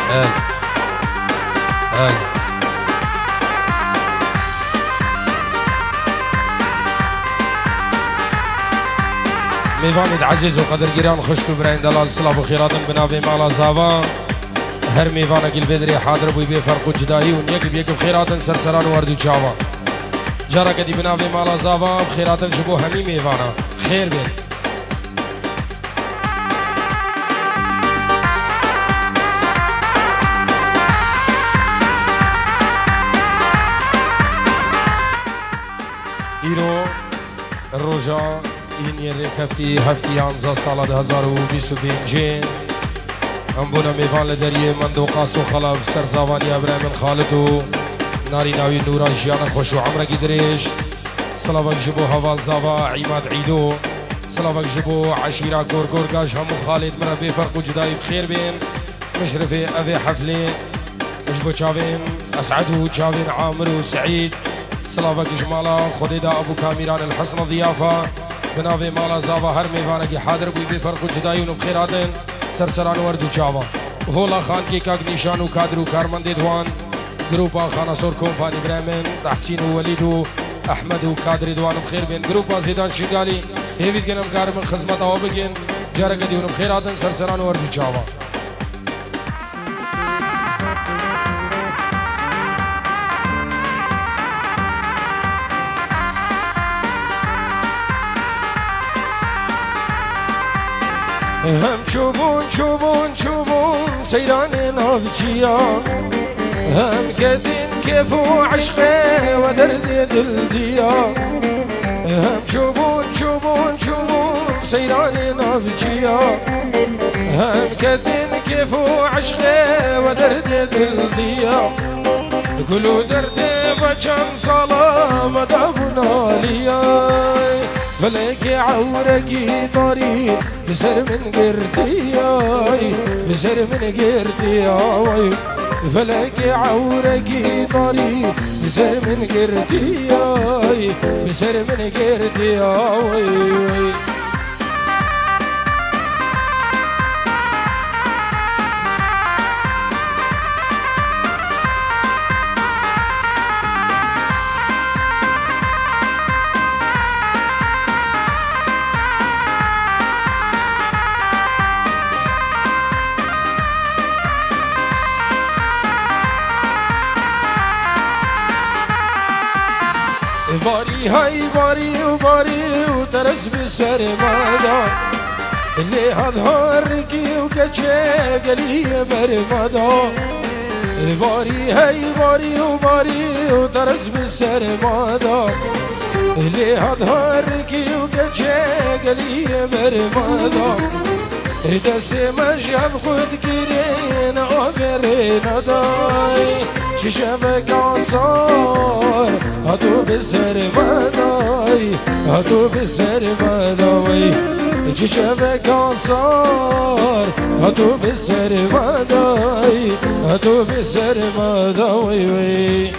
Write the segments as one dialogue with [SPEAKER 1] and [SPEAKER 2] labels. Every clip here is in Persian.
[SPEAKER 1] هلا هلا میوانید عزیز و قدرگیران خوشکو براین دلال صلاح و خیراتن بناوی مالا زاوا هر میوانه گل بدری حاضر بوی بی فرق و جدایی و نیک بیک خیراتن سرسران وردو چاوا جارا کدی بناوی مالا زاوا خیراتن شبو همی میوانا خیر بید ایرو روژا این یک هفتی 11 سال 2025 ام بونا میوان لدریه مندوقاس و خلاف سرزاوانی ابراهیم خالد و ناری ناوی نورا جیان خوش و عمرگی درش سلاوک جبو حوال زاوا عیماد عیدو سلاوک جبو عشیرا گورگاش همو خالد مرا بفرق و جدایی بخیر بین مشرف اوی حفله جبو چاوین اسعد و چاوین عامر و سعید سلاوك جمالا خديدا ابو كاميران الحسن ضيافه بناوي مالا زاوا هر ميوانكي حاضر بوي بفرق جدايون بخيراتن سرسران وردو چاوا هولا خان کی کاک نشان و کادر و کارمند دوان گروپا خانا سور کوفان ابراهيم تحسين ووليد احمد و کادر دوان بخير بين گروپا زيدان شنگالي هيويد گنم کار من خدمت او بگين جارك ديون بخيراتن سرسران وردو چاوا هم چوبون سيران نافجيا هم كدين كيف عشقه ودرد دلديا هم چوبون سيران نافجيا هم كدين كيف عشقه ودرد دلديا كلو درد بچن صلاة مدابنا ليا فلك عوركي طريق بسر من قردياي بسر من قردياي فلك عوركي طريق بسر من قردياي بسر من قردياي باري هاي باري وترس بسر مادا اللي هظهركي وكتشي قلي برمادا باري هاي باري وترس بسر مادا اللي هظهركي وكتشي قلي برمادا دست مجب خود گیرین آورین دای چی شبک آسار هدو بسر مدای هدو بسر مدای چی شبک آسار هدو بسر مدای هدو بسر مدای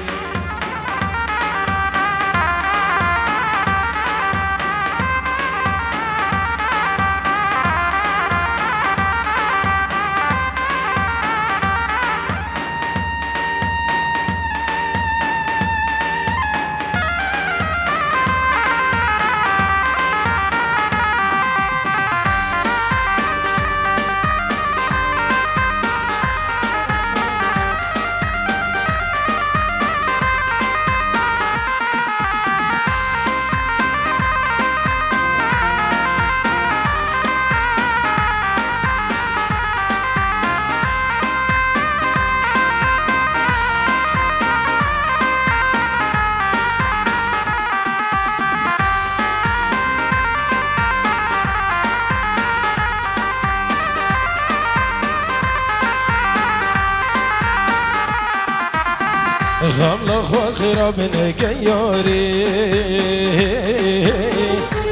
[SPEAKER 1] غملا خواخرا من قياري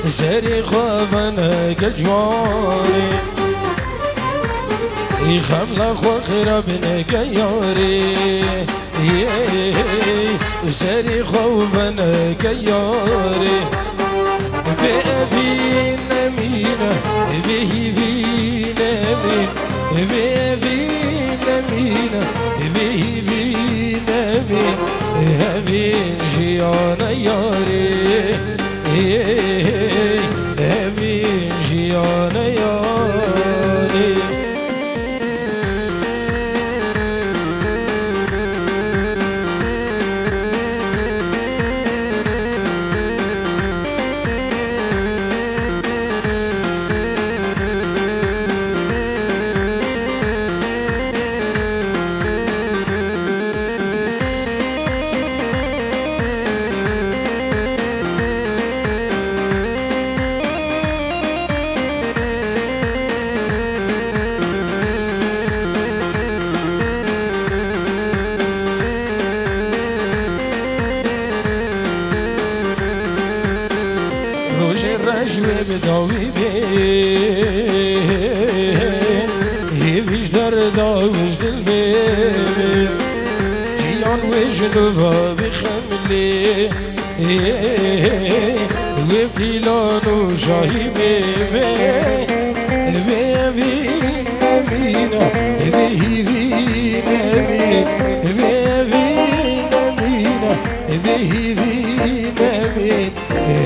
[SPEAKER 1] سري خوافنا كجواري غملا خواخرا من قياري سري خوافنا كياري بأفين مينا به فينا مين بأفين مينا جیان یاری هفین جیان یاری رجوه بداوی بین هیویش دردا وش دل بین جیان وش نوفا بخملی وبدیلان و شاهی بین ویوین امین ویوین امین ویوین امین ویوین امین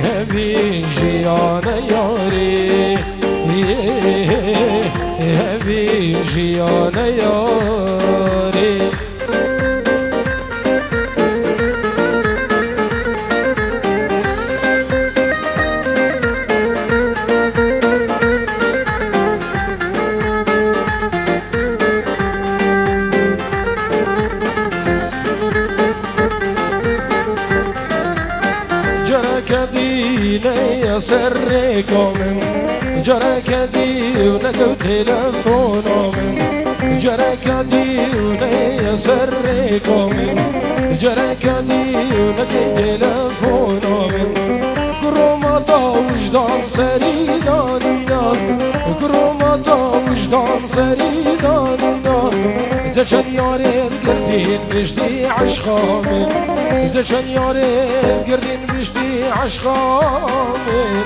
[SPEAKER 1] هفین جیان یاری هفین جیان یاری كدينا سرك من جرى كدينا تلفون من جرى كدينا سرك من جرى كدينا تلفون من كرمتا وجدان سريدانينا كرمتا وجدان سريدانينا دچن يارين قردين بشتي عشقامن دچن يارين قردين بشتي عشقامن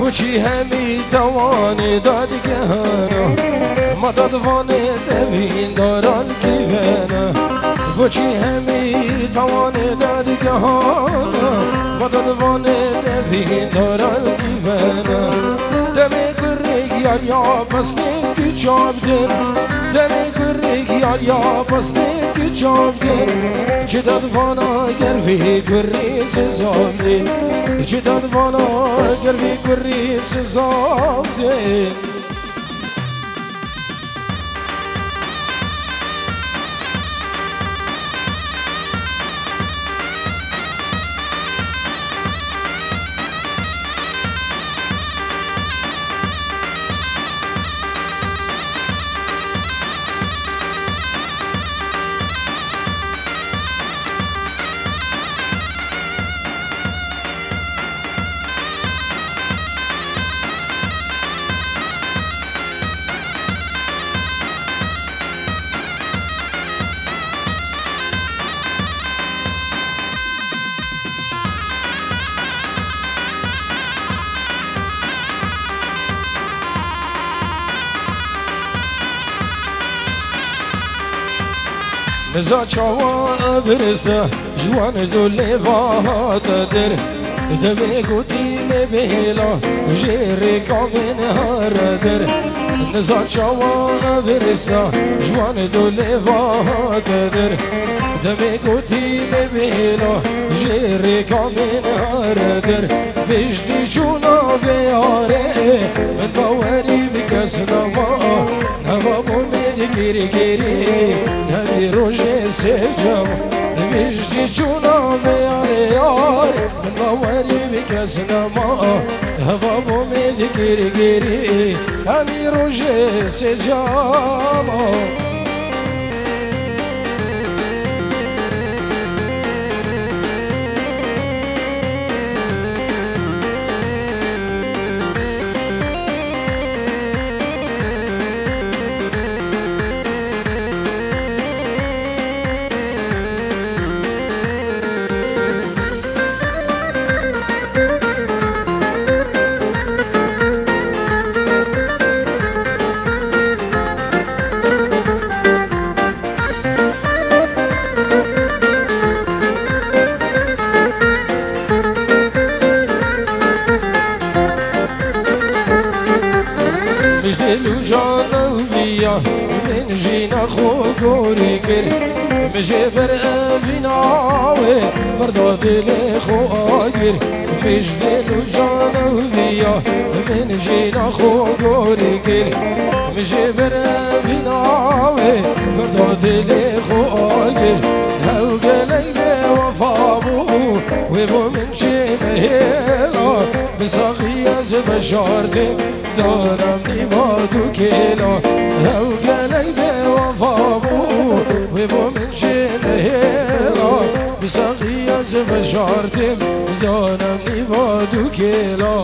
[SPEAKER 1] بچی همی توانی داد گهانا مدد وانه دوین دارال کیوانا بچی همی توانی داد گهانا مدد وانه دوین دارال کیوانا دمی کرگ یا پس نکی چاب دل دمی کرگ یا پس نکی چاب دل چه داد وانا گروی کری سزام دل چه داد وانا گروی کری سزام دل نزا چاوا برسته جوان دو لیوات در دمی گوتی مبیلا جیر کامن هر در نزا چاوا برسته جوان دو لیوات در دمی گوتی مبیلا جیر کامن هر در بجدی چونا نافياري من باوري بكس نوا نبابو ميد جيري جيري نبي روجي سجم بيجدي شو نافياري يار من باوري بكس نوا نبابو ميد جيري جيري نبي روجي سجم من جينا خوكوري كر مجبر افيناوي بردود لي خواجر مجدل وجانا فيا من جينا خوكوري كر مجبر افيناوي بردود لي خواجر هاو قليل وفابو ويبو من شي مهيلا بصغي ازب شاردي دارم نيفادو كيلا هاو قليل وفابو ويبو من شي مهيلا بصغي ازب شاردي دارم نيفادو كيلا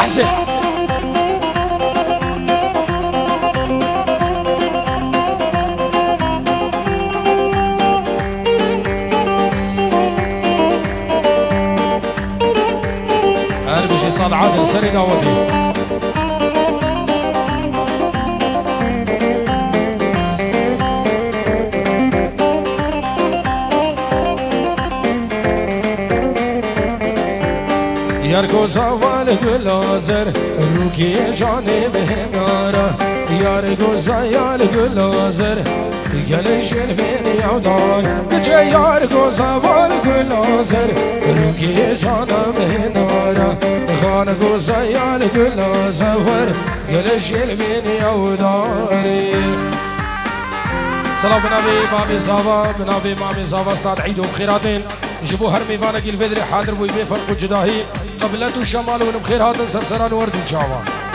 [SPEAKER 1] حسين عارف شي صاد عادل سري داودي ياركو زوال گلازر روکی جانب همارا یارکو زیال گلازر گلش بینی عودان کچه یارکو زوال گلازر روکی جانب همارا خانکو زیال گلازر گلش بینی عودانی سلام بنابي مامي زاوا بنابي مامي زاوا استاذ عيد وبخيراتين جيبوا هرمي فانك الفدري حاضر ويبي فرق جداهي قبلت الشمال ونبخير هذا سرسران ورد ان شاء الله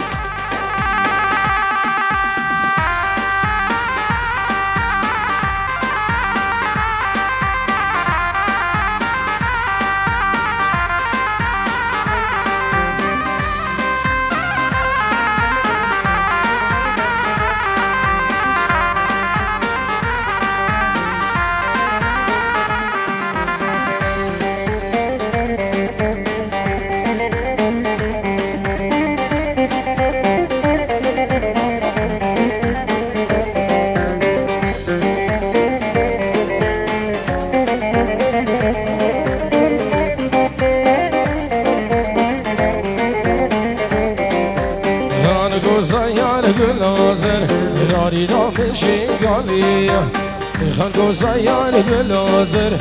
[SPEAKER 1] گلازر ناری دامشی گالی خانگو زیان گلازر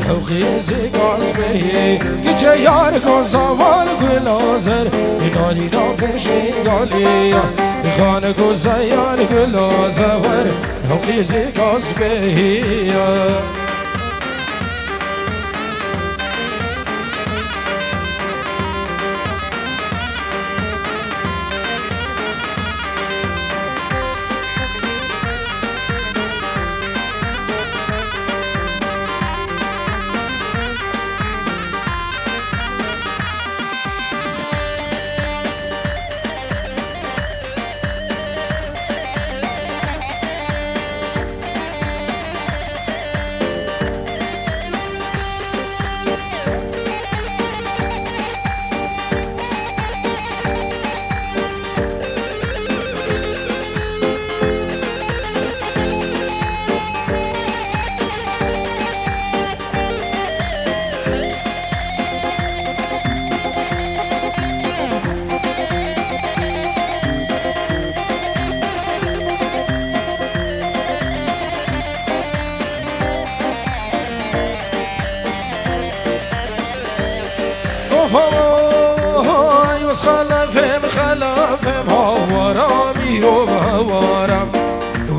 [SPEAKER 1] حوقی زیگاز بهی گیچه یار گازوان گلازر ناری دامشی گالی خانگو زیان گلازر حوقی زیگاز بهی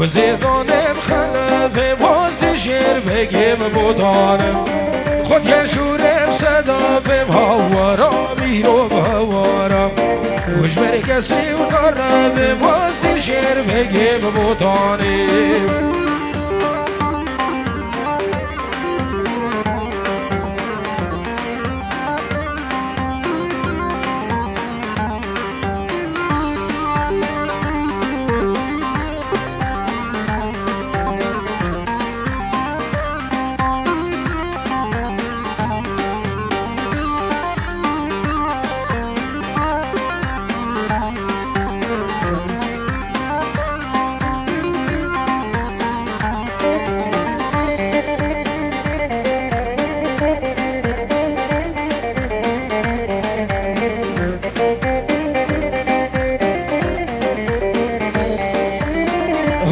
[SPEAKER 1] وزيدانم خلفه واسد شیر بگیم بودانم خود یشورم صدافم هوارا میرو بهوارا وش برکسی و قربم واسد شیر بگیم بودانم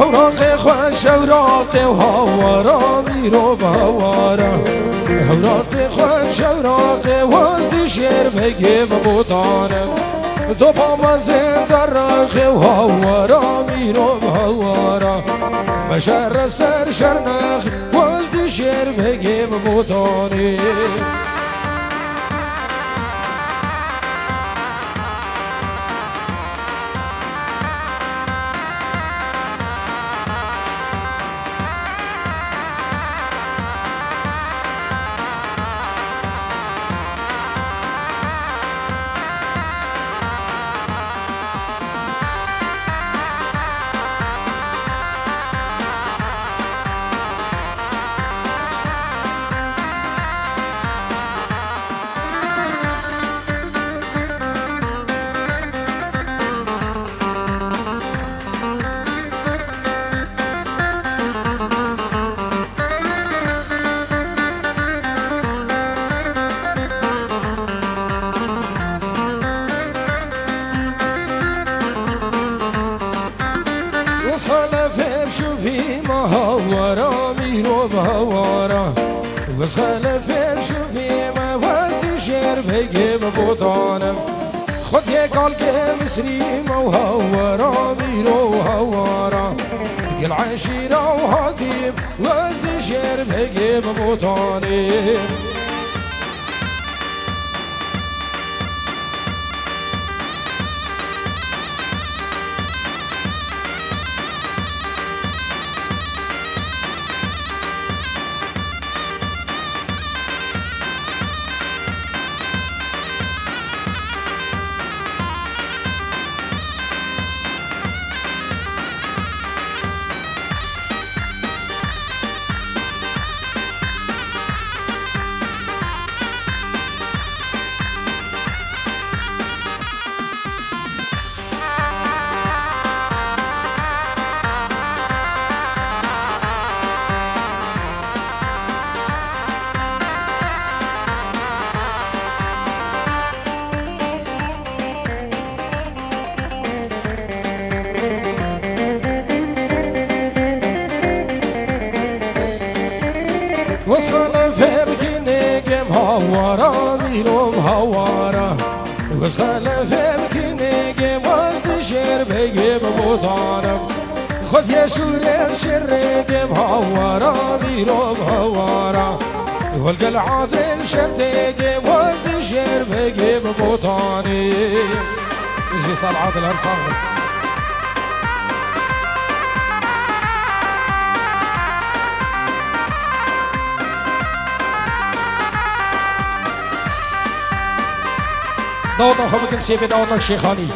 [SPEAKER 1] هوراق خوش هوراق و هوارا میرو بهوارا هوراق خوش هوراق واسد شیر بگیم بودانم تو پامازه در راخ و هوارا میرو بهوارا بشر سر شرنخ واسد شیر بگیم بودانم خلفم شوفي ما هوارا ميرو بهوارا بس خلفم شوفي ما وزد شير بگیم بودانم خود يقال كمسري ما هوارا ميرو هوارا قل عشيرة وهاتيب وزد شير بگیم بودانم وصل فبكنيجم هوارا ميروم هوارا وصل فبكنيجم وزد شير بگیم بودانم خود يشورم شرقم هوارا ميروم هوارا والقل عادل شردقم وزد شير بگیم بودانم يجي صال عادل هرصاغ داوود خو بگم سیب داوود شیخانی